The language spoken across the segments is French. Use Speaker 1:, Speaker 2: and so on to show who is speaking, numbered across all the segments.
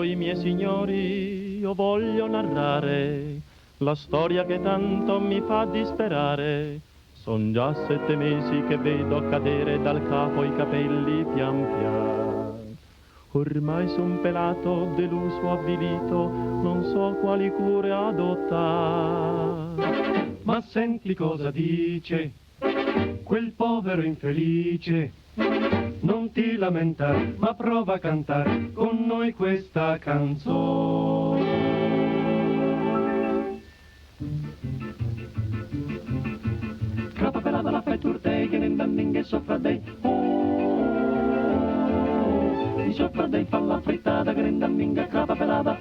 Speaker 1: voi, miei signori, io voglio narrare la storia che tanto mi fa disperare. Son già 7 mesi che vedo cadere dal capo i capelli pian pian. Ormai son pelato, deluso, avvilito, non so quali cure adottare. Ma senti cosa dice quel povero infelice. Non ti lamentare, ma prova a cantare con noi questa canzone. Crapa pelata la fai turtei, che ne dandinghe sopra dei. Di sopra dei fa la frittata, che ne dandinghe crapa pelata.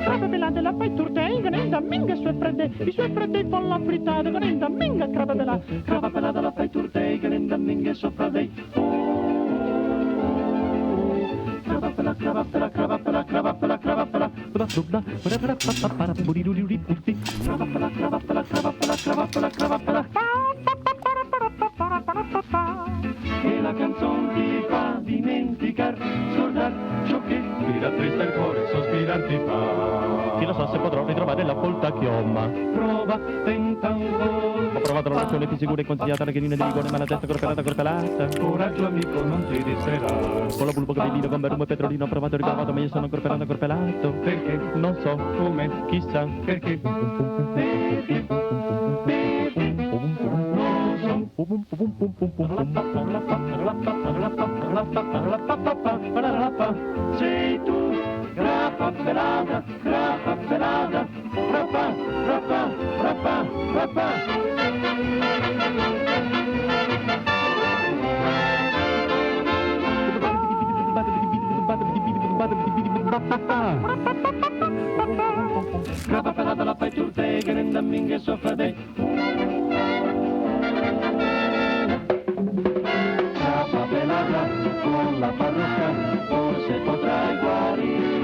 Speaker 1: Crapa pelata la fai turtei, che ne dandinghe sue fredde. Di sue fredde fa la frittata, che ne dandinghe crapa pelata. Crapa pelata la fai turtei, che ne dandinghe sopra dei. Crapa pelata, crapa pelata, crapa pelata, crapa pelata, crapa pelata. E la canzone ti fa dimenticare, scordar ciò che ti rattrista il cuore, sospirar ti fa. Chi lo sa se potrò ritrovare la volta chioma. Prova, tenta ancora. Ho provato la lezione più sicura e consigliata la chelina di rigore, ma la testa corpelata. Coraggio amico, non ti disperare. Con la pulpo capellino, con verume e petrolino, ho provato e ritrovato, ma io sono corpelato. Perché? Non so. Come? Chissà. Perché? Sei tu, grappa pelata, grappa pelata, grappa, grappa, grappa, grappa. Grappa pelata la fai turte, che ne daminghe sopra dei. Grappa pelata con la parrucca, forse potrai guarire.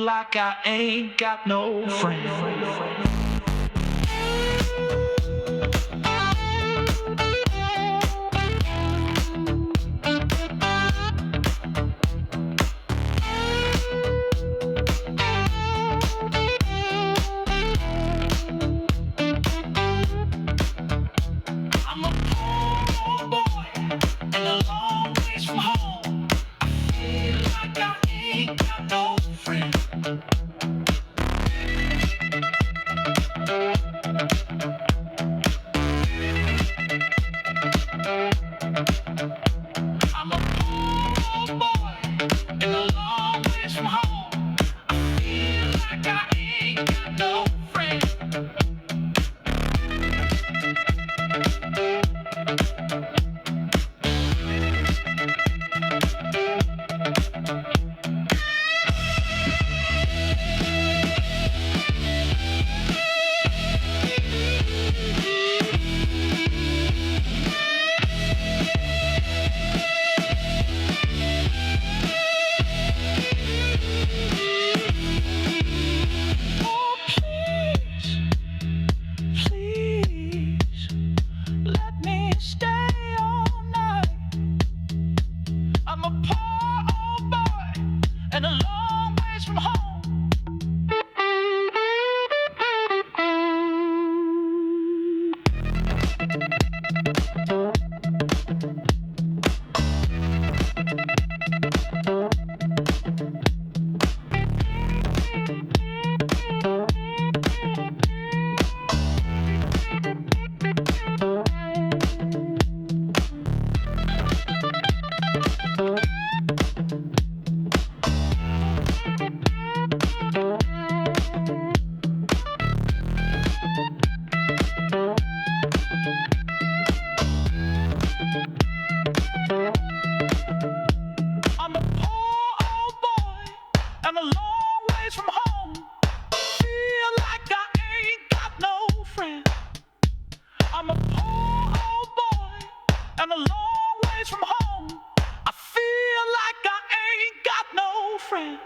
Speaker 2: Like I ain't got no friend. I'm a poor boy and a long ways from home. I feel like I ain't got no friend. no friend. Oh, please, please, let me stay all night. I'm a poor old boy and a long ways from home. I'm a poor old boy and a long ways from home. Feel like I ain't got no friend. I'm a poor old boy and a long ways from home. I feel like I ain't got no friend.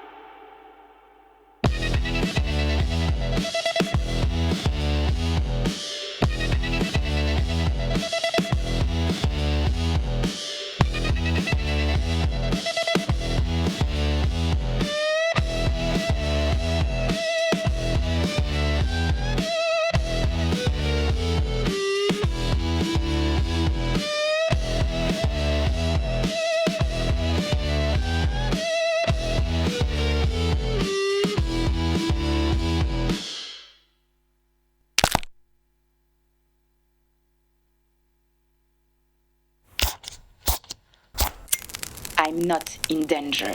Speaker 3: I'm not in danger.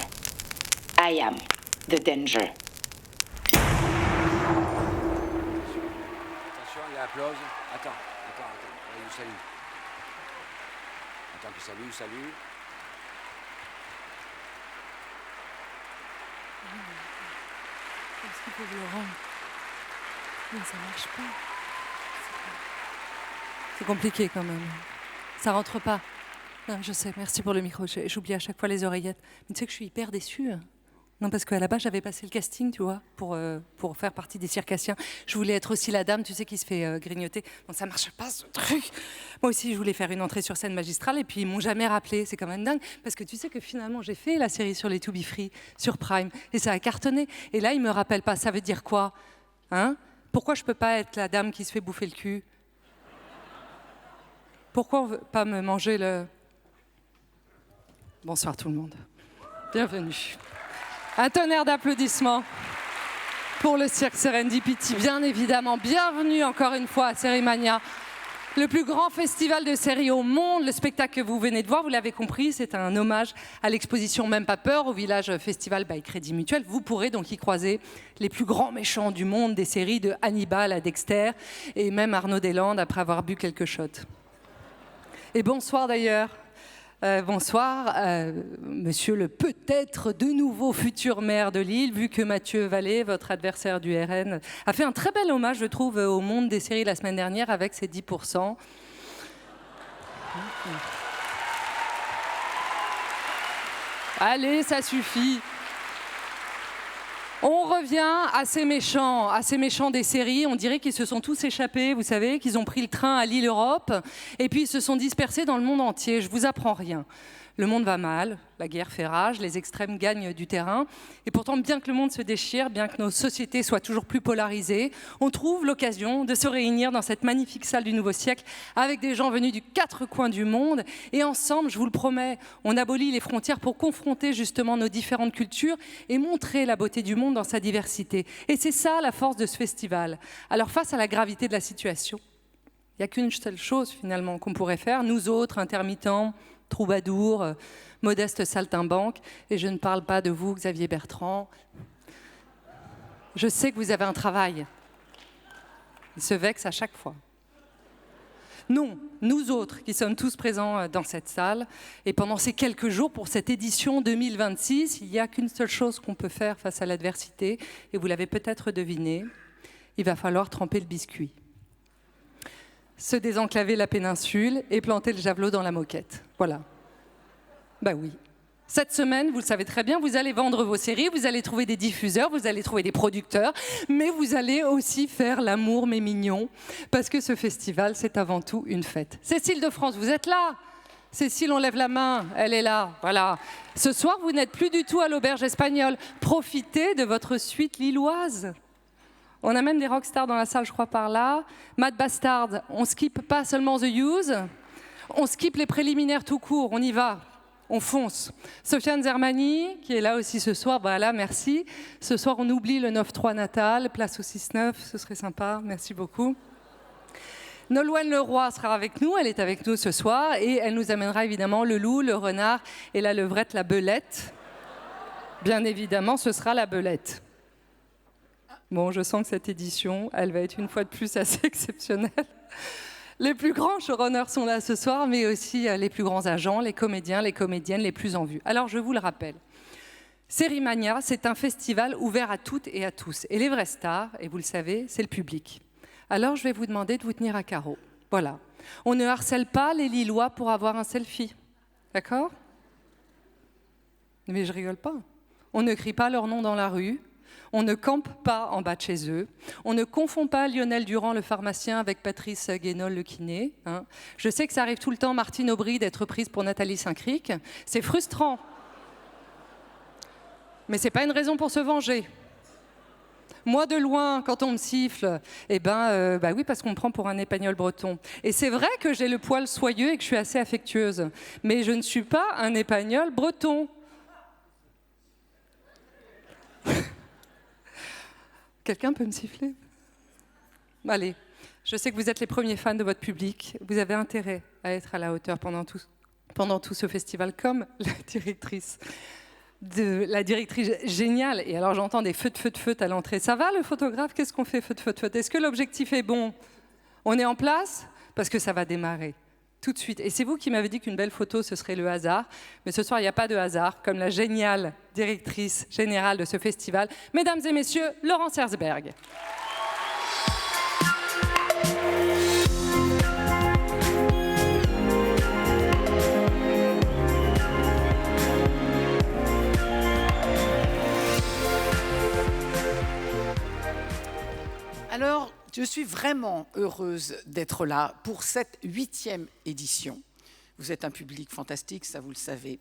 Speaker 3: I am the danger.
Speaker 4: Attention, il y a applause. Attends. Là, il salue. Attends qu'il salue.
Speaker 5: Est-ce qu'il faut le rendre? Mais ça marche pas. C'est compliqué quand même. Ça rentre pas. Non, je sais, merci pour le micro. J'oublie à chaque fois les oreillettes. Mais tu sais que je suis hyper déçue. Non, parce qu'à la base, j'avais passé le casting, tu vois, pour faire partie des circassiens. Je voulais être aussi la dame, tu sais, qui se fait grignoter. Bon, ça marche pas, ce truc. Moi aussi, je voulais faire une entrée sur scène magistrale, et puis ils m'ont jamais rappelé. C'est quand même dingue, parce que tu sais que finalement, j'ai fait la série sur les To Be Free, sur Prime, et ça a cartonné. Et là, ils me rappellent pas. Ça veut dire quoi? Hein? Pourquoi je peux pas être la dame qui se fait bouffer le cul? Pourquoi on veut pas me manger le... Bonsoir tout le monde. Bienvenue. Un tonnerre d'applaudissements pour le cirque Serendipity, bien évidemment. Bienvenue encore une fois à Sérimania, le plus grand festival de séries au monde. Le spectacle que vous venez de voir, vous l'avez compris, c'est un hommage à l'exposition Même pas peur au Village Festival by Crédit Mutuel. Vous pourrez donc y croiser les plus grands méchants du monde des séries, de Hannibal à Dexter, et même Arnaud Deslandes après avoir bu quelques shots. Et bonsoir d'ailleurs. Bonsoir, monsieur le peut-être de nouveau futur maire de Lille, vu que Mathieu Vallée, votre adversaire du RN, a fait un très bel hommage, je trouve, au monde des séries la semaine dernière avec ses 10%. Allez, ça suffit. On revient à ces méchants des séries. On dirait qu'ils se sont tous échappés, vous savez, qu'ils ont pris le train à Lille Europe, et puis ils se sont dispersés dans le monde entier. Je vous apprends rien. Le monde va mal, la guerre fait rage, les extrêmes gagnent du terrain. Et pourtant, bien que le monde se déchire, bien que nos sociétés soient toujours plus polarisées, on trouve l'occasion de se réunir dans cette magnifique salle du nouveau siècle avec des gens venus du 4 coins du monde. Et ensemble, je vous le promets, on abolit les frontières pour confronter justement nos différentes cultures et montrer la beauté du monde dans sa diversité. Et c'est ça la force de ce festival. Alors face à la gravité de la situation, il n'y a qu'une seule chose finalement qu'on pourrait faire, nous autres intermittents, troubadours, modestes saltimbanques, et je ne parle pas de vous, Xavier Bertrand. Je sais que vous avez un travail, Il se vexe à chaque fois. Non, nous autres qui sommes tous présents dans cette salle, et pendant ces quelques jours pour cette édition 2026, il n'y a qu'une seule chose qu'on peut faire face à l'adversité, et vous l'avez peut-être deviné, il va falloir tremper le biscuit. Se désenclaver la péninsule et planter le javelot dans la moquette. Voilà. Bah oui. Cette semaine, vous le savez très bien, vous allez vendre vos séries, vous allez trouver des diffuseurs, vous allez trouver des producteurs, mais vous allez aussi faire l'amour, mes mignons, parce que ce festival, c'est avant tout une fête. Cécile de France, vous êtes là? Cécile, on lève la main, elle est là, voilà. Ce soir, vous n'êtes plus du tout à l'auberge espagnole. Profitez de votre suite lilloise. On a même des rockstars dans la salle, je crois, par là. Matt Bastard, on skippe pas seulement The Use, on skippe les préliminaires tout court, on y va. On fonce. Sofiane Zermani, qui est là aussi ce soir, voilà, merci. Ce soir, on oublie le 9-3 natal, place au 6-9, ce serait sympa, merci beaucoup. Nolwenn Leroy sera avec nous, elle est avec nous ce soir, et elle nous amènera évidemment le loup, le renard et la levrette, la belette. Bien évidemment, ce sera la belette. Bon, je sens que cette édition, elle va être une fois de plus assez exceptionnelle. Les plus grands showrunners sont là ce soir, mais aussi les plus grands agents, les comédiens, les comédiennes les plus en vue. Alors, je vous le rappelle, Sérimania, c'est un festival ouvert à toutes et à tous. Et les vraies stars, et vous le savez, c'est le public. Alors, je vais vous demander de vous tenir à carreau. Voilà. On ne harcèle pas les Lillois pour avoir un selfie. D'accord? Mais je rigole pas. On ne crie pas leur nom dans la rue. On ne campe pas en bas de chez eux. On ne confond pas Lionel Durand, le pharmacien, avec Patrice Guénol, le kiné. Hein. Je sais que ça arrive tout le temps, Martine Aubry, d'être prise pour Nathalie Saint-Cric. C'est frustrant. Mais ce n'est pas une raison pour se venger. Moi, de loin, quand on me siffle, bah oui, parce qu'on me prend pour un épagnol breton. Et c'est vrai que j'ai le poil soyeux et que je suis assez affectueuse. Mais je ne suis pas un épagnol breton. Quelqu'un peut me siffler? Allez, je sais que vous êtes les premiers fans de votre public. Vous avez intérêt à être à la hauteur pendant tout ce festival, comme la directrice géniale. Et alors j'entends des feux à l'entrée. Ça va le photographe? Qu'est-ce qu'on fait? Feu. Est-ce que l'objectif est bon? On est en place? Parce que ça va démarrer. Tout de suite. Et c'est vous qui m'avez dit qu'une belle photo, ce serait le hasard. Mais ce soir, il n'y a pas de hasard, comme la géniale directrice générale de ce festival. Mesdames et messieurs, Laurence Herzberg.
Speaker 6: Alors, je suis vraiment heureuse d'être là pour cette 8e édition. Vous êtes un public fantastique, ça vous le savez.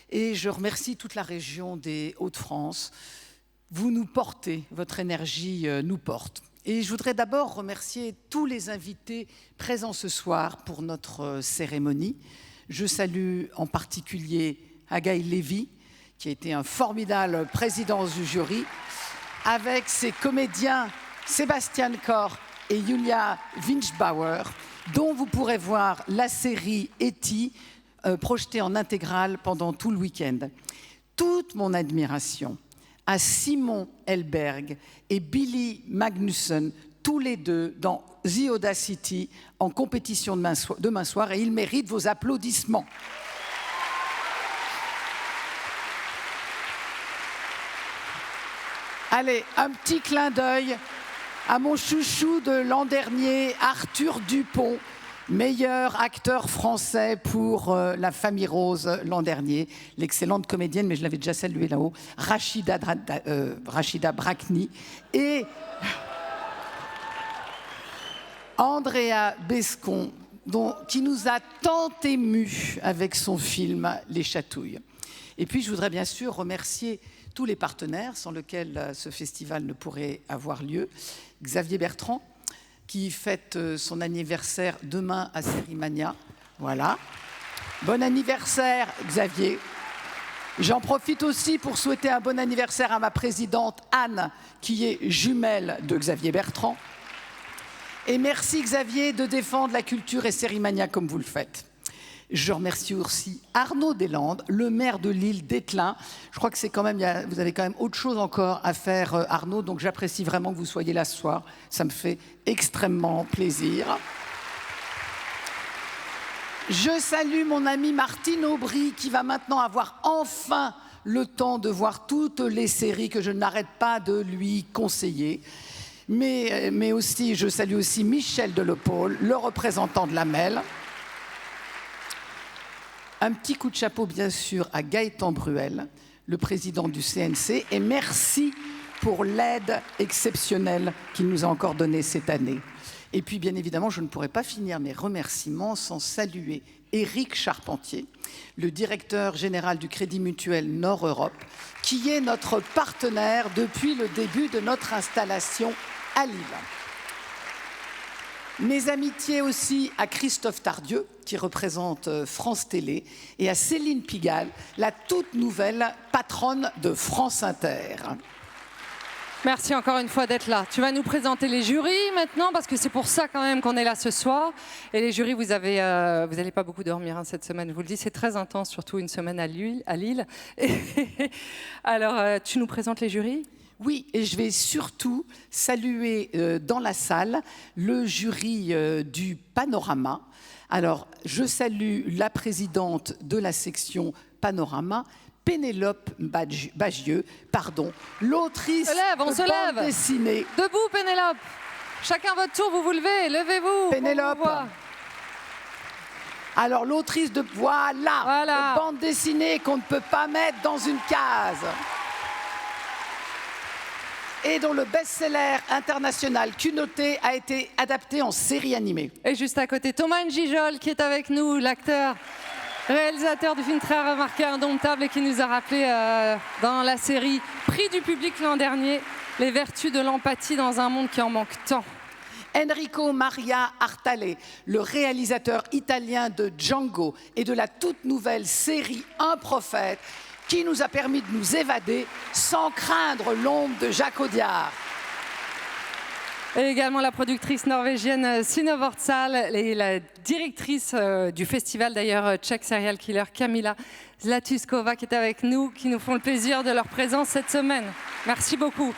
Speaker 6: Et je remercie toute la région des Hauts-de-France. Vous nous portez, votre énergie nous porte. Et je voudrais d'abord remercier tous les invités présents ce soir pour notre cérémonie. Je salue en particulier Agaï Lévy, qui a été un formidable président du jury, avec ses comédiens Sébastien Kor et Julia Winchbauer, dont vous pourrez voir la série E.T. Projetée en intégrale pendant tout le week-end. Toute mon admiration à Simon Helberg et Billy Magnussen, tous les deux dans The Audacity en compétition demain soir, et ils méritent vos applaudissements. Allez, un petit clin d'œil à mon chouchou de l'an dernier, Arthur Dupont, meilleur acteur français pour La Famille Rose l'an dernier, l'excellente comédienne, mais je l'avais déjà saluée là-haut, Rachida Brakni, et Andrea Bescon, qui nous a tant émus avec son film Les Chatouilles. Et puis, je voudrais bien sûr remercier tous les partenaires sans lesquels ce festival ne pourrait avoir lieu. Xavier Bertrand, qui fête son anniversaire demain à Sérimania. Voilà. Bon anniversaire, Xavier. J'en profite aussi pour souhaiter un bon anniversaire à ma présidente Anne, qui est jumelle de Xavier Bertrand. Et merci, Xavier, de défendre la culture et Sérimania comme vous le faites. Je remercie aussi Arnaud Deslandes, le maire de l'île d'Ételin. Je crois que c'est quand même, vous avez quand même autre chose encore à faire, Arnaud, donc j'apprécie vraiment que vous soyez là ce soir. Ça me fait extrêmement plaisir. Je salue mon ami Martine Aubry qui va maintenant avoir enfin le temps de voir toutes les séries que je n'arrête pas de lui conseiller. Mais aussi, je salue aussi Michel Delepaule, le représentant de la MEL. Un petit coup de chapeau, bien sûr, à Gaëtan Bruel, le président du CNC, et merci pour l'aide exceptionnelle qu'il nous a encore donnée cette année. Et puis, bien évidemment, je ne pourrais pas finir mes remerciements sans saluer Éric Charpentier, le directeur général du Crédit Mutuel Nord-Europe, qui est notre partenaire depuis le début de notre installation à Lille. Mes amitiés aussi à Christophe Tardieu, qui représente France Télé, et à Céline Pigalle, la toute nouvelle patronne de France Inter.
Speaker 5: Merci encore une fois d'être là. Tu vas nous présenter les jurys maintenant, parce que c'est pour ça quand même qu'on est là ce soir. Et les jurys, vous n'allez pas beaucoup dormir cette semaine, je vous le dis, c'est très intense, surtout une semaine à Lille. Alors, tu nous présentes les jurys ?
Speaker 6: Oui, et je vais surtout saluer dans la salle le jury du Panorama. Alors, je salue la présidente de la section Panorama, Pénélope Bagieux, l'autrice de bande dessinée.
Speaker 5: Debout, Pénélope. Chacun votre tour, vous vous levez, levez-vous.
Speaker 6: Pénélope. Alors, l'autrice de bande dessinée qu'on ne peut pas mettre dans une case. Et dont le best-seller international Culotté a été adapté en série animée.
Speaker 5: Et juste à côté, Thomas Njijol qui est avec nous, l'acteur, réalisateur du film très remarqué, Indomptable, et qui nous a rappelé dans la série Prix du public l'an dernier, les vertus de l'empathie dans un monde qui en manque tant.
Speaker 6: Enrico Maria Artale, le réalisateur italien de Django et de la toute nouvelle série Un prophète, qui nous a permis de nous évader sans craindre l'ombre de Jacques Audiard.
Speaker 5: Et également la productrice norvégienne Sine Wortsal et la directrice du festival d'ailleurs Czech Serial Killer Kamila Zlatuskova qui est avec nous, qui nous font le plaisir de leur présence cette semaine. Merci beaucoup,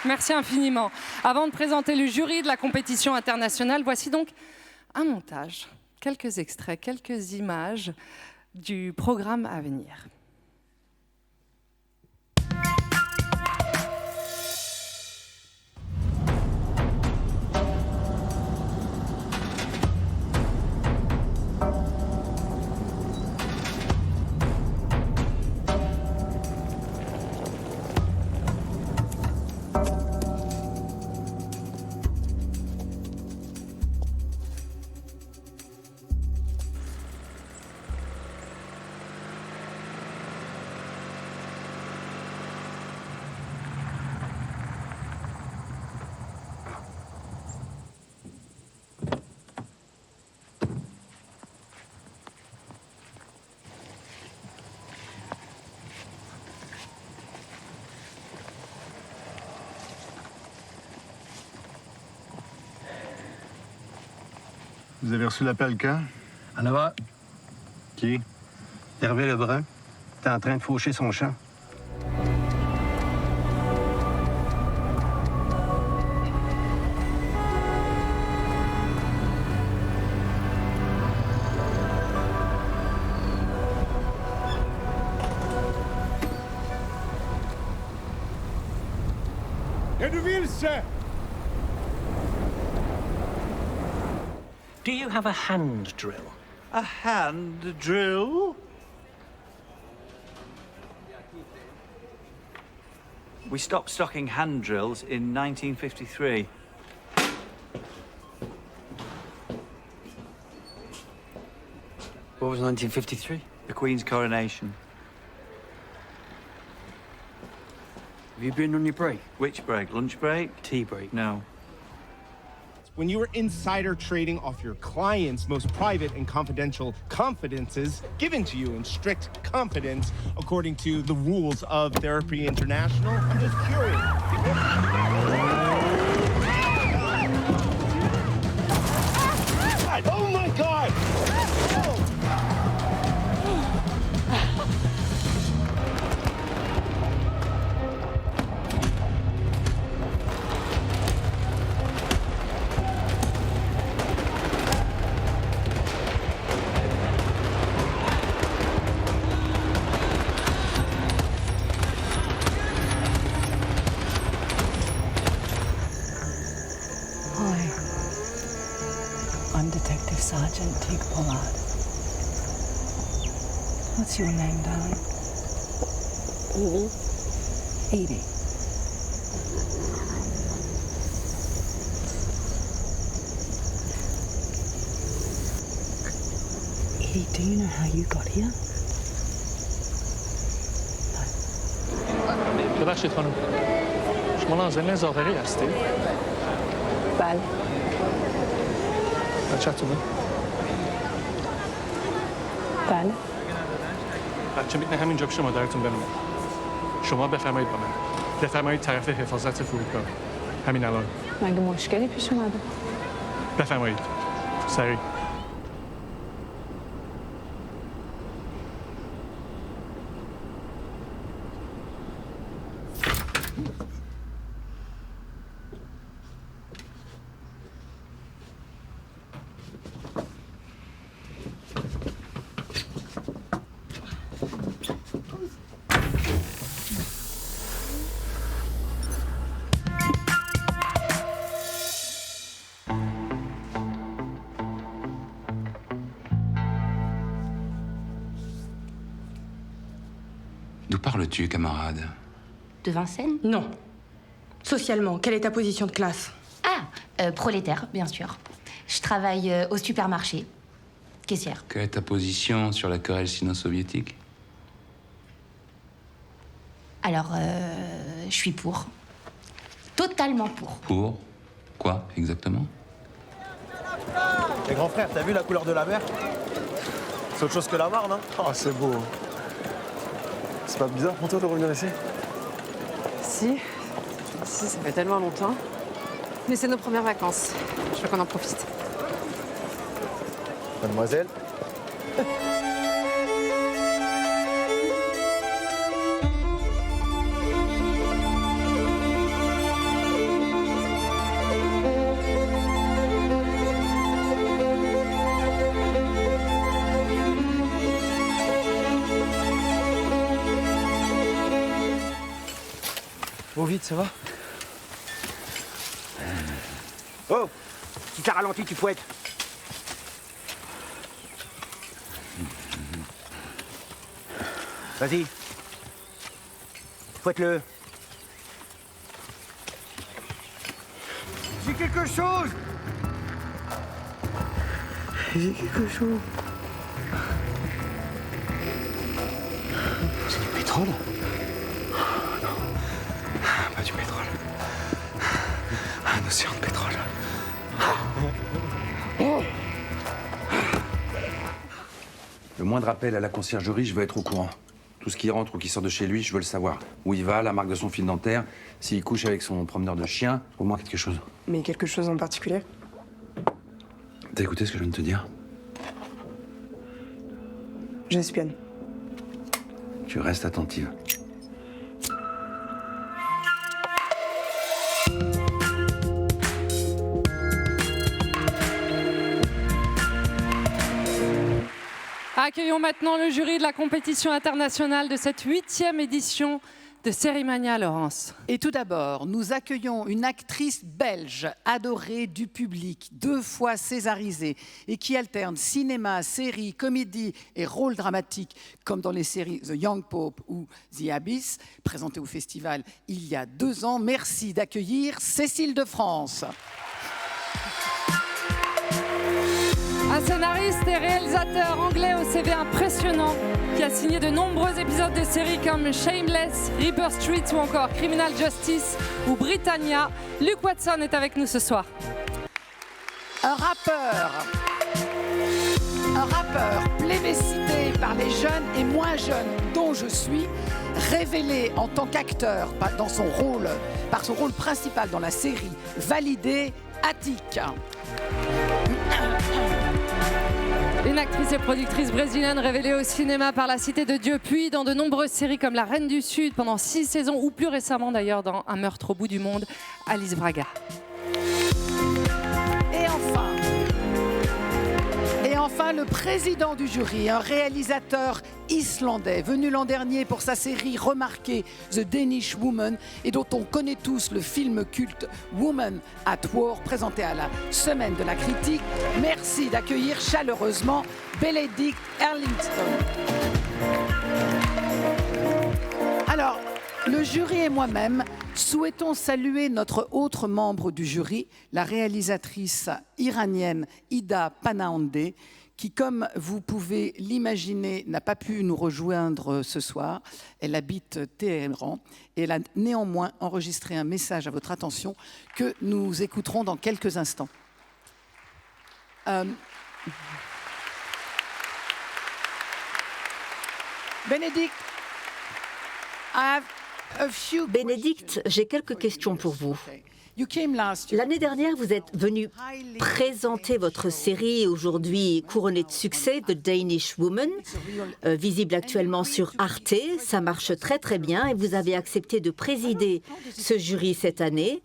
Speaker 5: merci infiniment. Avant de présenter le jury de la compétition internationale, voici donc un montage, quelques extraits, quelques images du programme à venir.
Speaker 7: Vous avez reçu l'appel quand?
Speaker 8: En avant.
Speaker 7: Qui?
Speaker 8: Hervé Lebrun. T'es en train de faucher son champ.
Speaker 9: Do you have a hand drill?
Speaker 2: A hand drill? We stopped stocking hand drills in 1953.
Speaker 4: What was 1953?
Speaker 2: The Queen's coronation.
Speaker 4: Have you been on your break?
Speaker 2: Which break? Lunch break?
Speaker 4: Tea break?
Speaker 2: No.
Speaker 10: When you were insider trading off your clients' most private and confidential confidences given to you in strict confidence according to the rules of Therapy International? I'm just curious. Oh my God! Oh.
Speaker 11: I'm Detective Sergeant Teague Pollard. What's your name, darling? Edie. Edie, do you know how you got here?
Speaker 1: ببخشید خانم، شما نازنین زاغری هستی؟
Speaker 11: بله.
Speaker 1: بچه‌تونه؟
Speaker 11: بله.
Speaker 1: بچه میتونه همینجا پیش مادرتون بمونه. شما بفرمایید با من. بفرمایید طرف حفاظت فرودگاه. همین الان.
Speaker 11: مگه مشکلی پیش اومده؟
Speaker 1: بفرمایید. سریع.
Speaker 12: D'où parles-tu, camarade?
Speaker 13: De Vincennes?
Speaker 14: Non. Socialement, quelle est ta position de classe?
Speaker 13: Ah, prolétaire, bien sûr. Je travaille au supermarché. Caissière.
Speaker 12: Quelle est ta position sur la querelle sino-soviétique?
Speaker 13: Alors, je suis pour. Totalement pour.
Speaker 12: Pour quoi, exactement?
Speaker 15: Les grands frères, t'as vu la couleur de la mer? C'est autre chose que la Marne, hein?
Speaker 7: Oh, c'est beau. C'est pas bizarre pour toi de revenir ici?
Speaker 14: Si, ça fait tellement longtemps. Mais c'est nos premières vacances. Je veux qu'on en profite.
Speaker 15: Mademoiselle? Bon, vite, ça va?
Speaker 16: Oh! Si t'as ralenti, tu fouettes. Vas-y. Fouette-le. J'ai quelque chose!
Speaker 11: J'ai quelque chose.
Speaker 16: C'est du pétrole?
Speaker 15: Pas du pétrole. Un océan de pétrole.
Speaker 4: Le moindre appel à la conciergerie, je veux être au courant. Tout ce qui rentre ou qui sort de chez lui, je veux le savoir. Où il va, la marque de son fil dentaire, s'il couche avec son promeneur de chien, au moins quelque chose.
Speaker 14: Mais quelque chose en particulier?
Speaker 4: T'as écouté ce que je viens de te dire?
Speaker 14: J'espionne.
Speaker 4: Tu restes attentive.
Speaker 5: Accueillons maintenant le jury de la compétition internationale de cette 8e édition de Sérimania, Laurence.
Speaker 6: Et tout d'abord, nous accueillons une actrice belge adorée du public, 2 fois césarisée, et qui alterne cinéma, série, comédie et rôle dramatique, comme dans les séries The Young Pope ou The Abyss, présentées au festival il y a 2 ans. Merci d'accueillir Cécile de France.
Speaker 5: Un scénariste et réalisateur anglais au CV impressionnant qui a signé de nombreux épisodes de séries comme Shameless, Reaper Street ou encore Criminal Justice ou Britannia, Luke Watson est avec nous ce soir.
Speaker 6: Un rappeur plébiscité par les jeunes et moins jeunes, dont je suis, révélé en tant qu'acteur par son rôle principal dans la série Validé, Attic.
Speaker 5: Une actrice et productrice brésilienne révélée au cinéma par La Cité de Dieu, puis dans de nombreuses séries comme La Reine du Sud pendant 6 saisons, ou plus récemment d'ailleurs dans Un meurtre au bout du monde, Alice Braga.
Speaker 6: Et enfin, le président du jury, un réalisateur islandais, venu l'an dernier pour sa série remarquée The Danish Woman et dont on connaît tous le film culte Woman at War, présenté à la Semaine de la Critique. Merci d'accueillir chaleureusement Benedict Erlingston. Alors, le jury et moi-même souhaitons saluer notre autre membre du jury, la réalisatrice iranienne Ida Panahandeh, qui, comme vous pouvez l'imaginer, n'a pas pu nous rejoindre ce soir. Elle habite Téhéran et elle a néanmoins enregistré un message à votre attention que nous écouterons dans quelques instants.
Speaker 17: Bénédicte, j'ai quelques questions pour vous. L'année dernière, vous êtes venu présenter votre série, aujourd'hui couronnée de succès, The Danish Woman, visible actuellement sur Arte. Ça marche très très bien et vous avez accepté de présider ce jury cette année.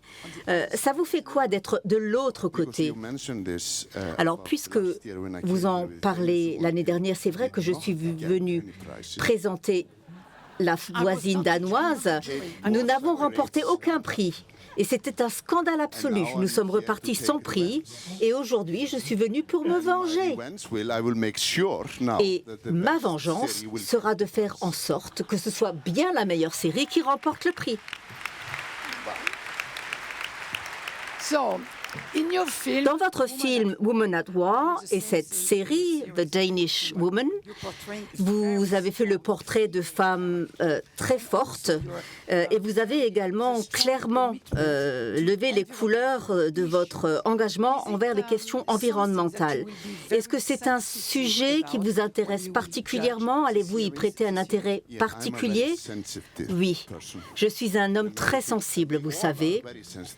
Speaker 17: Ça vous fait quoi d'être de l'autre côté? Alors, puisque vous en parlez l'année dernière, c'est vrai que je suis venue présenter la voisine danoise. Nous n'avons remporté aucun prix. Et c'était un scandale absolu. Nous sommes repartis sans prix et aujourd'hui, je suis venue pour me venger. Et ma vengeance sera de faire en sorte que ce soit bien la meilleure série qui remporte le prix. Dans votre film Woman at War et cette série The Danish Woman, vous avez fait le portrait de femmes très fortes et vous avez également clairement levé les couleurs de votre engagement envers les questions environnementales. Est-ce que c'est un sujet qui vous intéresse particulièrement? Allez-vous y prêter un intérêt particulier? Oui, je suis un homme très sensible, vous savez.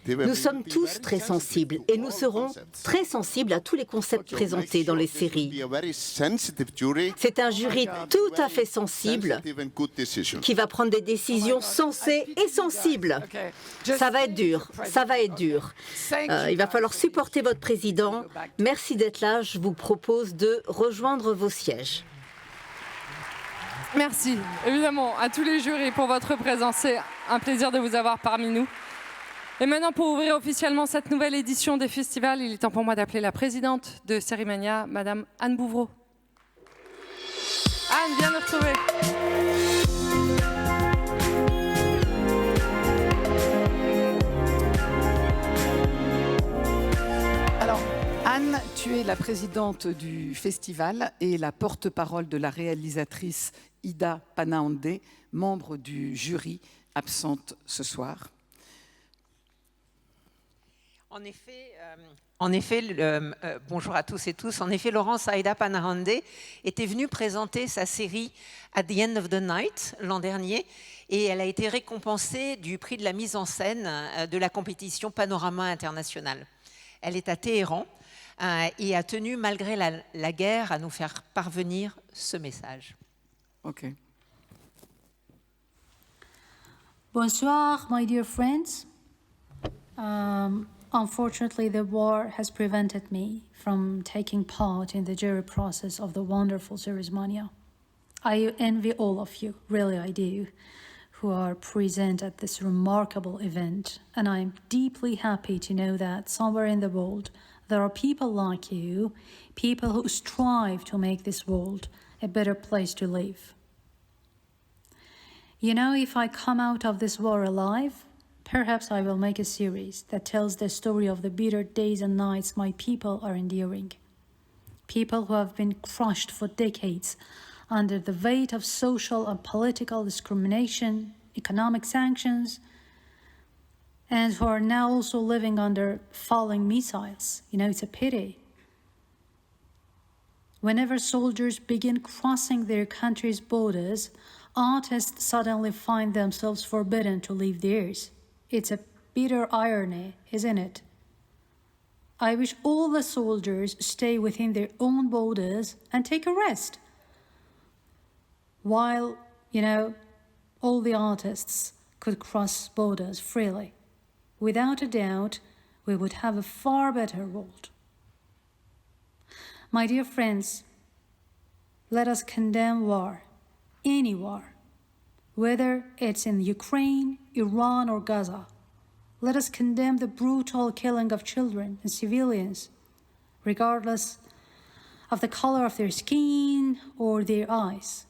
Speaker 17: Nous sommes tous très sensibles. Et nous serons très sensibles à tous les concepts présentés dans les séries. C'est un jury tout à fait sensible qui va prendre des décisions sensées et sensibles. Ça va être dur, ça va être dur. Il va falloir supporter votre président. Merci d'être là. Je vous propose de rejoindre vos sièges.
Speaker 5: Merci, évidemment, à tous les jurys pour votre présence. C'est un plaisir de vous avoir parmi nous. Et maintenant, pour ouvrir officiellement cette nouvelle édition des festivals, il est temps pour moi d'appeler la présidente de Sérimania, Madame Anne Bouvreau. Anne, viens nous retrouver.
Speaker 6: Alors, Anne, tu es la présidente du festival et la porte-parole de la réalisatrice Ida Panahandeh, membre du jury, absente ce soir.
Speaker 18: En effet, bonjour à tous et tous. En effet, Laurence Ida Panahandeh était venue présenter sa série At the End of the Night l'an dernier et elle a été récompensée du prix de la mise en scène de la compétition Panorama International. Elle est à Téhéran et a tenu, malgré la guerre, à nous faire parvenir ce message.
Speaker 6: Ok.
Speaker 19: Bonsoir, my dear friends. Unfortunately, the war has prevented me from taking part in the jury process of the wonderful Sérimania. I envy all of you, really I do, who are present at this remarkable event. And I'm deeply happy to know that somewhere in the world, there are people like you, people who strive to make this world a better place to live. You know, if I come out of this war alive, perhaps I will make a series that tells the story of the bitter days and nights my people are enduring. People who have been crushed for decades under the weight of social and political discrimination, economic sanctions, and who are now also living under falling missiles. You know, it's a pity. Whenever soldiers begin crossing their country's borders, artists suddenly find themselves forbidden to leave theirs. It's a bitter irony, isn't it? I wish all the soldiers stay within their own borders and take a rest. While, you know, all the artists could cross borders freely. Without a doubt, we would have a far better world. My dear friends, let us condemn war, any war, whether it's in Ukraine, Iran, or Gaza. Let us condemn the brutal killing of children and civilians, regardless of the color of their skin or their eyes.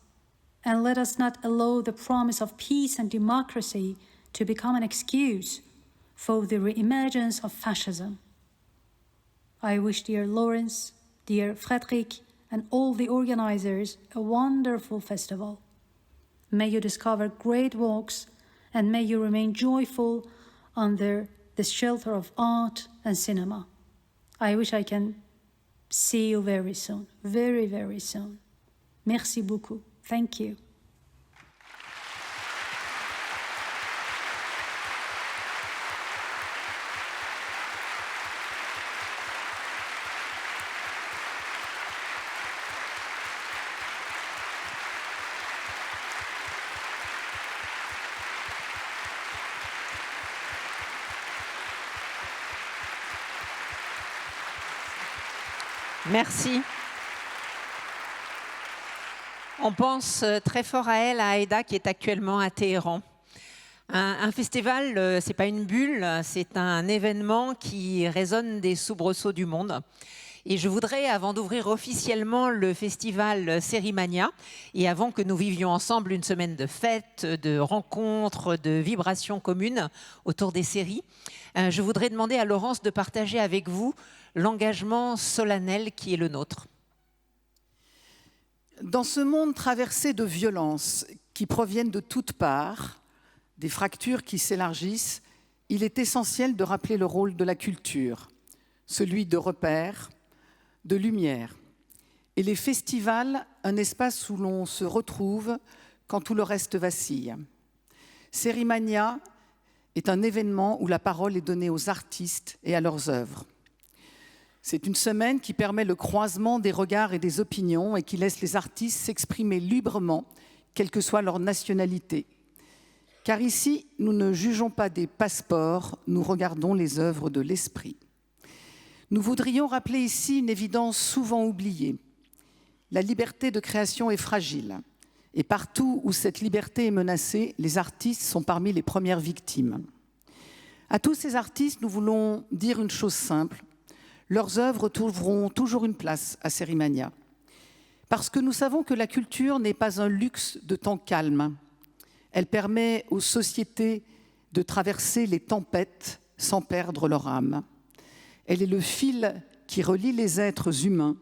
Speaker 19: And let us not allow the promise of peace and democracy to become an excuse for the reemergence of fascism. I wish dear Lawrence, dear Frederick, and all the organizers a wonderful festival. May you discover great works, and may you remain joyful under the shelter of art and cinema. I wish I can see you very soon, very, very soon. Merci beaucoup. Thank you.
Speaker 18: Merci. On pense très fort à elle, à Aïda, qui est actuellement à Téhéran. Un festival, ce n'est pas une bulle, c'est un événement qui résonne des soubresauts du monde. Et je voudrais, avant d'ouvrir officiellement le festival Sérimania, et avant que nous vivions ensemble une semaine de fêtes, de rencontres, de vibrations communes autour des séries, je voudrais demander à Laurence de partager avec vous l'engagement solennel qui est le nôtre.
Speaker 6: Dans ce monde traversé de violences qui proviennent de toutes parts, des fractures qui s'élargissent, il est essentiel de rappeler le rôle de la culture, celui de repère, de lumière. Et les festivals, un espace où l'on se retrouve quand tout le reste vacille. Sérimania est un événement où la parole est donnée aux artistes et à leurs œuvres. C'est une semaine qui permet le croisement des regards et des opinions et qui laisse les artistes s'exprimer librement, quelle que soit leur nationalité. Car ici, nous ne jugeons pas des passeports, nous regardons les œuvres de l'esprit. Nous voudrions rappeler ici une évidence souvent oubliée. La liberté de création est fragile. Et partout où cette liberté est menacée, les artistes sont parmi les premières victimes. À tous ces artistes, nous voulons dire une chose simple. Leurs œuvres trouveront toujours une place à Sérimania. Parce que nous savons que la culture n'est pas un luxe de temps calme. Elle permet aux sociétés de traverser les tempêtes sans perdre leur âme. Elle est le fil qui relie les êtres humains,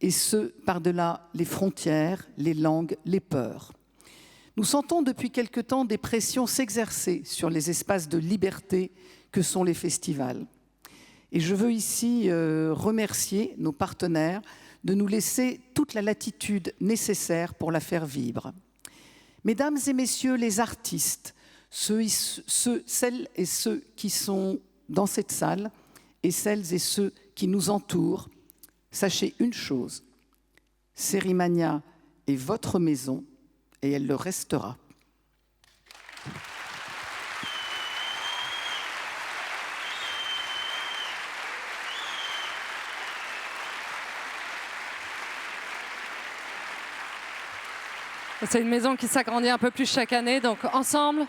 Speaker 6: et ce, par-delà les frontières, les langues, les peurs. Nous sentons depuis quelque temps des pressions s'exercer sur les espaces de liberté que sont les festivals. Et je veux ici remercier nos partenaires de nous laisser toute la latitude nécessaire pour la faire vivre. Mesdames et messieurs les artistes, celles et ceux qui sont dans cette salle et celles et ceux qui nous entourent, sachez une chose, Sérimania est votre maison et elle le restera.
Speaker 5: C'est une maison qui s'agrandit un peu plus chaque année, donc ensemble,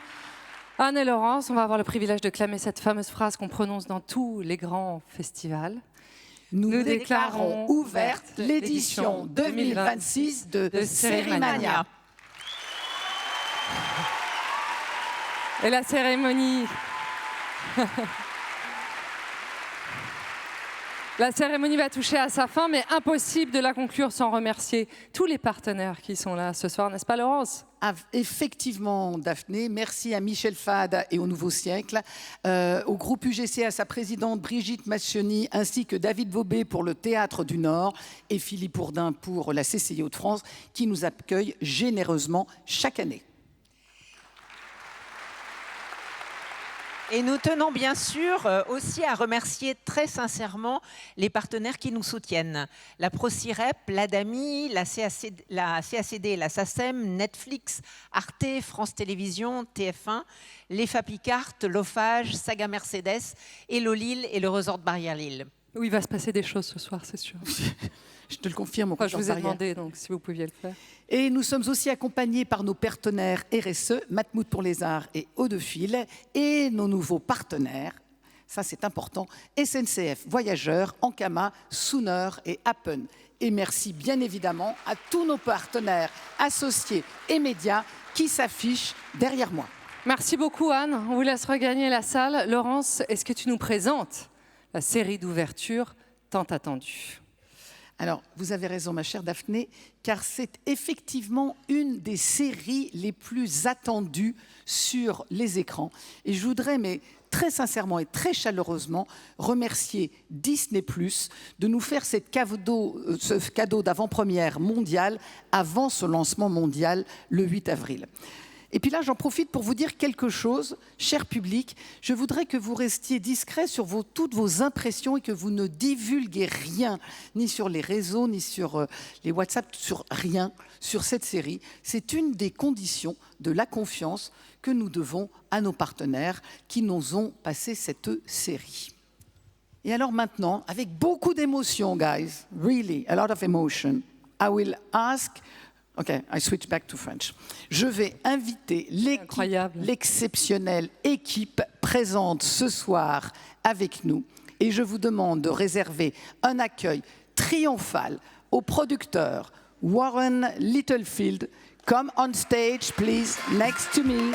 Speaker 5: Anne et Laurence, on va avoir le privilège de clamer cette fameuse phrase qu'on prononce dans tous les grands festivals.
Speaker 6: Nous déclarons ouverte l'édition 2026 de Sérimania.
Speaker 5: Et la cérémonie... La cérémonie va toucher à sa fin, mais impossible de la conclure sans remercier tous les partenaires qui sont là ce soir, n'est-ce pas Laurence ?
Speaker 6: Effectivement, Daphné. Merci à Michel Fade et au Nouveau Siècle, au groupe UGC, à sa présidente Brigitte Mascioni, ainsi que David Vaubé pour le Théâtre du Nord et Philippe Ourdin pour la CCI Hauts-de-France, qui nous accueillent généreusement chaque année.
Speaker 18: Et nous tenons bien sûr aussi à remercier très sincèrement les partenaires qui nous soutiennent. La ProCirep, l'ADAMI, la CACD et la SACEM, Netflix, Arte, France Télévisions, TF1, l'EFA Picard, l'OFAGE, Saga Mercedes, Hello Lille et le Resort Barrière Lille.
Speaker 5: Oui, il va se passer des choses ce soir, c'est sûr.
Speaker 6: Je te le confirme.
Speaker 5: Enfin, je vous ai demandé, donc si vous pouviez le faire.
Speaker 6: Et nous sommes aussi accompagnés par nos partenaires RSE, Matmut pour les Arts et Eau de Fil, et nos nouveaux partenaires, ça c'est important, SNCF Voyageurs, Ankama, Sooner et Appen. Et merci bien évidemment à tous nos partenaires, associés et médias qui s'affichent derrière moi.
Speaker 5: Merci beaucoup Anne, on vous laisse regagner la salle. Laurence, est-ce que tu nous présentes la série d'ouverture tant attendue?
Speaker 6: Alors, vous avez raison, ma chère Daphné, car c'est effectivement une des séries les plus attendues sur les écrans. Et je voudrais, mais très sincèrement et très chaleureusement, remercier Disney+ de nous faire ce cadeau d'avant-première mondiale avant ce lancement mondial le 8 avril. Et puis là, j'en profite pour vous dire quelque chose, cher public. Je voudrais que vous restiez discret sur toutes vos impressions et que vous ne divulguez rien, ni sur les réseaux, ni sur les WhatsApp, sur rien, sur cette série. C'est une des conditions de la confiance que nous devons à nos partenaires qui nous ont passé cette série. Et alors maintenant, avec beaucoup d'émotion, guys, really, a lot of emotion, I will ask... OK, I switch back to French. Je vais inviter l'exceptionnelle équipe présente ce soir avec nous et je vous demande de réserver un accueil triomphal au producteur Warren Littlefield. Come on stage, please, next to me.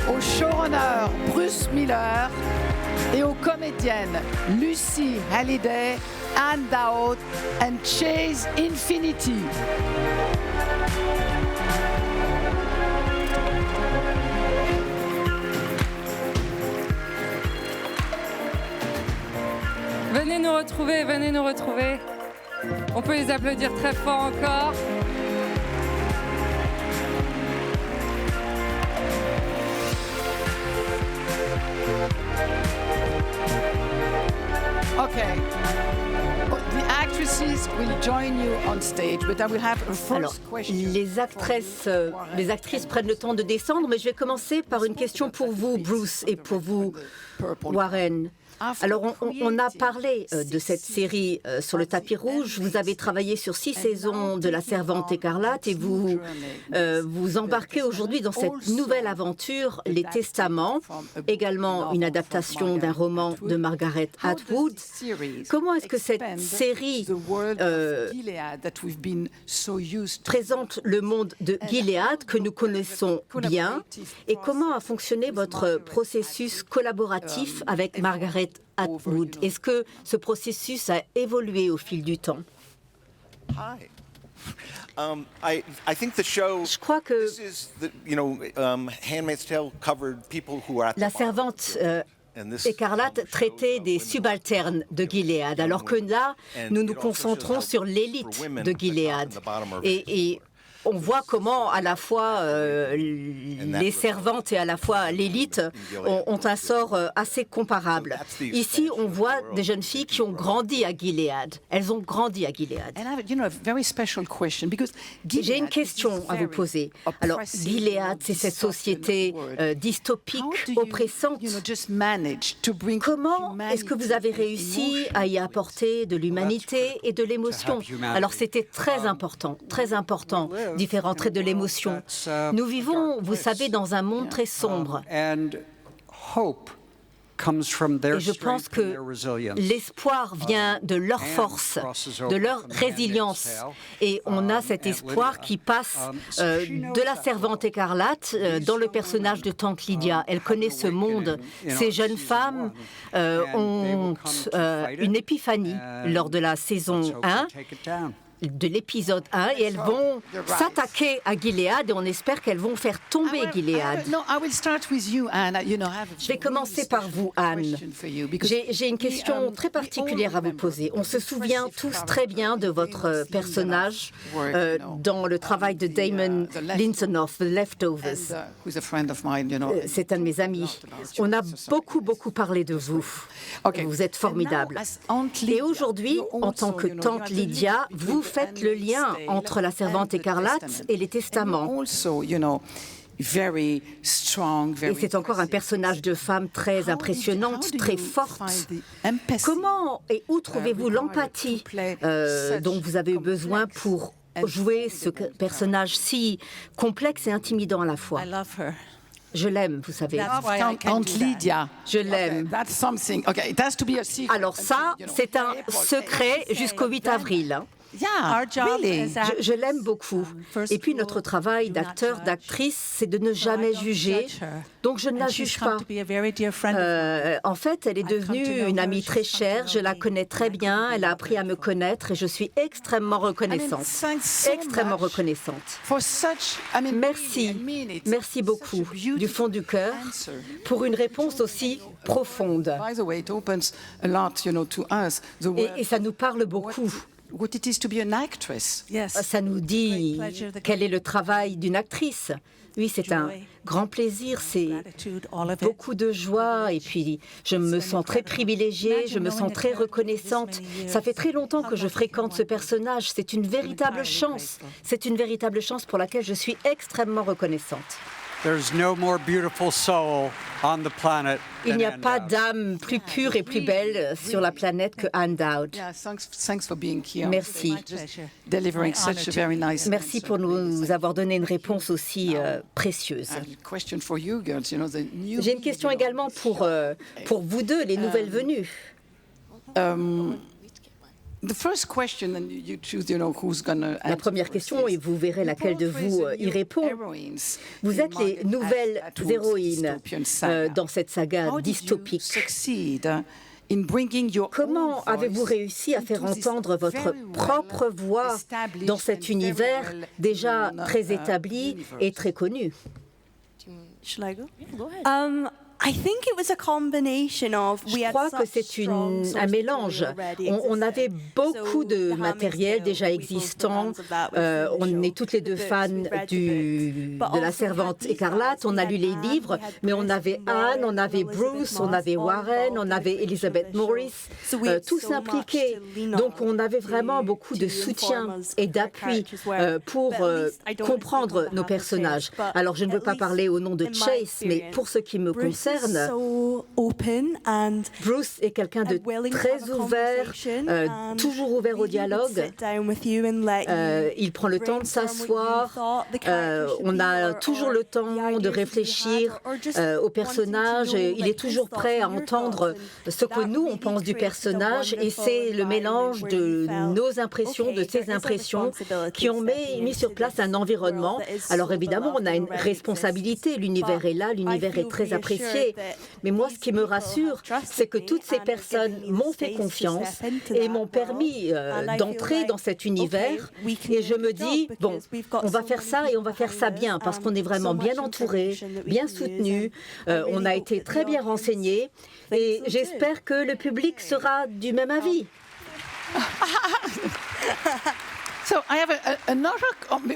Speaker 6: Au showrunner Bruce Miller et aux comédiennes Lucy Halliday, Anne Dowd and Chase Infinity.
Speaker 5: Venez nous retrouver, venez nous retrouver. On peut les applaudir très fort encore.
Speaker 6: Okay. The actresses will join you on stage, but I will have a first question.
Speaker 17: Les actrices prennent le temps de descendre, mais je vais commencer par une question pour vous, Bruce, et pour vous, Warren. Alors, on a parlé de cette série sur le tapis rouge. Vous avez travaillé sur 6 saisons de La Servante écarlate et vous vous embarquez aujourd'hui dans cette nouvelle aventure, Les Testaments, également une adaptation d'un roman de Margaret Atwood. Comment est-ce que cette série présente le monde de Gilead que nous connaissons bien et comment a fonctionné votre processus collaboratif avec Margaret Atwood? Est-ce que ce processus a évolué au fil du temps? Je crois que La Servante écarlate traitait des subalternes de Gilead, alors que là, nous nous concentrons sur l'élite de Gilead. Et on voit comment à la fois les servantes et à la fois l'élite ont un sort assez comparable. Ici, on voit des jeunes filles qui ont grandi à Gilead. Elles ont grandi à Gilead. J'ai une question à vous poser. Alors, Gilead, c'est cette société dystopique, oppressante. Comment est-ce que vous avez réussi à y apporter de l'humanité et de l'émotion? Alors, c'était très important d'y faire entrer de l'émotion. Nous vivons, vous savez, dans un monde très sombre. Et je pense que l'espoir vient de leur force, de leur résilience. Et on a cet espoir qui passe de la Servante écarlate dans le personnage de Tante Lydia. Elle connaît ce monde. Ces jeunes femmes ont une épiphanie lors de la saison 1. De l'épisode 1 et elles vont s'attaquer à Gilead et on espère qu'elles vont faire tomber Gilead. Je vais commencer par vous, Anne. J'ai une question très particulière à vous poser. On se souvient tous très bien de votre personnage dans le travail de Damon Lindelof, The Leftovers. C'est un de mes amis. On a beaucoup parlé de vous. Vous êtes formidable. Et aujourd'hui, en tant que Tante Lydia, vous faites le lien entre La Servante écarlate et Les Testaments.
Speaker 6: very strong,
Speaker 17: Et c'est encore un personnage de femme très impressionnante, très forte. Comment et où trouvez-vous l'empathie dont vous avez eu besoin pour jouer ce personnage si complexe et intimidant à la fois? Je l'aime, vous savez.
Speaker 6: Aunt Lydia.
Speaker 17: Je l'aime. Alors ça, c'est un secret jusqu'au 8 avril. hein. Je l'aime beaucoup. Et puis notre travail d'acteur, d'actrice, c'est de ne jamais juger. Donc je ne la juge pas. En fait, elle est devenue une amie très chère. Je la connais très bien. Elle a appris à me connaître et je suis extrêmement reconnaissante. Extrêmement reconnaissante. Merci. Merci beaucoup du fond du cœur pour une réponse aussi profonde. Et ça nous parle beaucoup. Ça nous dit quel est le travail d'une actrice. Oui, c'est un grand plaisir, c'est beaucoup de joie et puis je me sens très privilégiée, je me sens très reconnaissante. Ça fait très longtemps que je fréquente ce personnage, c'est une véritable chance. C'est une véritable chance pour laquelle je suis extrêmement reconnaissante. Il n'y a pas d'âme plus pure et plus belle sur la planète que Ann Dowd. Merci. Merci pour nous avoir donné une réponse aussi précieuse. J'ai une question également pour vous deux, les nouvelles venues. La première question, et vous verrez laquelle de vous y répond. Vous êtes les nouvelles héroïnes dans cette saga dystopique. Comment avez-vous réussi à faire entendre votre propre voix dans cet univers déjà très établi et très connu? Je crois que c'est un mélange. On avait beaucoup de matériel déjà existant. On est toutes les deux fans de La Servante écarlate. On a lu les livres, mais on avait Anne, on avait Bruce, on avait Warren, on avait Elizabeth Morris, tous impliqués. Donc on avait vraiment beaucoup de soutien et d'appui pour comprendre nos personnages. Alors je ne veux pas parler au nom de Chase, mais pour ce qui me concerne, Bruce est quelqu'un de très ouvert, toujours ouvert au dialogue. Il prend le temps de s'asseoir. On a toujours le temps de réfléchir au personnage. Il est toujours prêt à entendre ce que nous, on pense du personnage. Et c'est le mélange de nos impressions, de ses impressions, qui ont mis sur place un environnement. Alors évidemment, on a une responsabilité. L'univers est là, l'univers est très apprécié. Mais moi, ce qui me rassure, c'est que toutes ces personnes m'ont fait confiance et m'ont permis d'entrer dans cet univers. Et je me dis, bon, on va faire ça et on va faire ça bien, parce qu'on est vraiment bien entouré, bien soutenu. On a été très bien renseignés et j'espère que le public sera du même avis.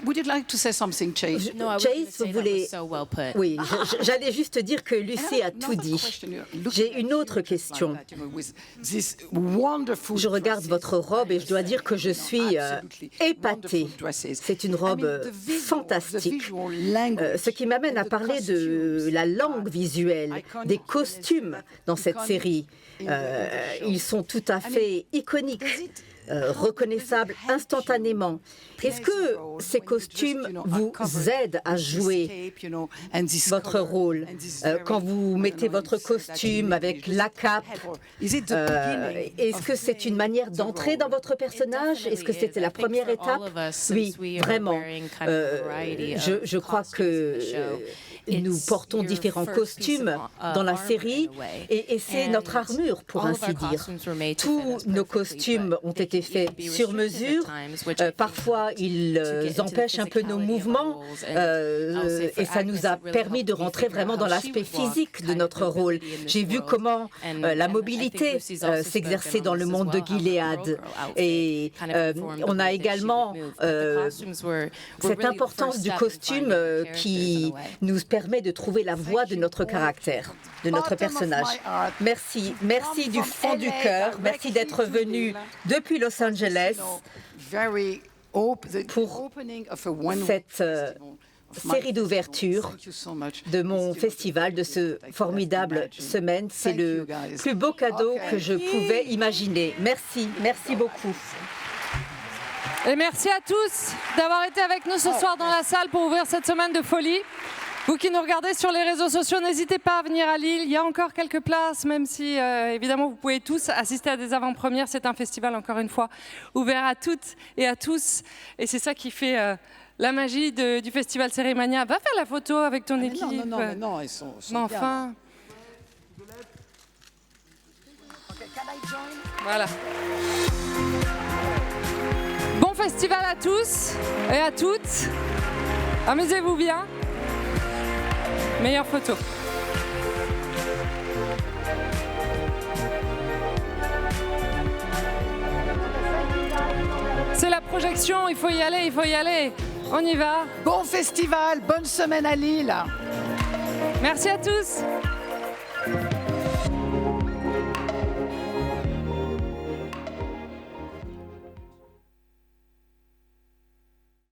Speaker 6: Would you like to say something, Chase?
Speaker 17: Chase, vous voulez... Oui, j'allais juste dire que Lucy a tout dit. J'ai une autre question. Je regarde votre robe et je dois dire que je suis épatée. C'est une robe fantastique. Ce qui m'amène à parler de la langue visuelle, des costumes dans cette série. Ils sont tout à fait iconiques. Reconnaissable instantanément. Est-ce que ces costumes vous aident à jouer votre rôle? Quand vous mettez votre costume avec la cape, est-ce que c'est une manière d'entrer dans votre personnage? Est-ce que c'était la première étape? Oui, vraiment. Je crois que nous portons différents costumes dans la série et c'est notre armure, pour ainsi dire. Tous nos costumes ont été faits sur mesure. Parfois, ils empêchent un peu nos mouvements et ça nous a permis de rentrer vraiment dans l'aspect physique de notre rôle. J'ai vu comment la mobilité s'exerçait dans le monde de Gilead. Et on a également cette importance du costume qui nous permet de trouver la voix de notre caractère, de notre personnage. Merci, merci du fond du cœur. Merci d'être venu depuis Los Angeles pour cette série d'ouverture de mon festival, de ce formidable semaine. C'est le plus beau cadeau que je pouvais imaginer. Merci, merci beaucoup.
Speaker 5: Et merci à tous d'avoir été avec nous ce soir dans la salle pour ouvrir cette semaine de folie. Vous qui nous regardez sur les réseaux sociaux, n'hésitez pas à venir à Lille. Il y a encore quelques places, même si, évidemment, vous pouvez tous assister à des avant-premières. C'est un festival, encore une fois, ouvert à toutes et à tous. Et c'est ça qui fait la magie du festival Sérimania. Va faire la photo avec ton équipe.
Speaker 6: Non, ils sont
Speaker 5: mais enfin... Voilà. Bon festival à tous et à toutes. Amusez-vous bien. Meilleure photo. C'est la projection, il faut y aller, il faut y aller. On y va.
Speaker 6: Bon festival, bonne semaine à Lille.
Speaker 5: Merci à tous.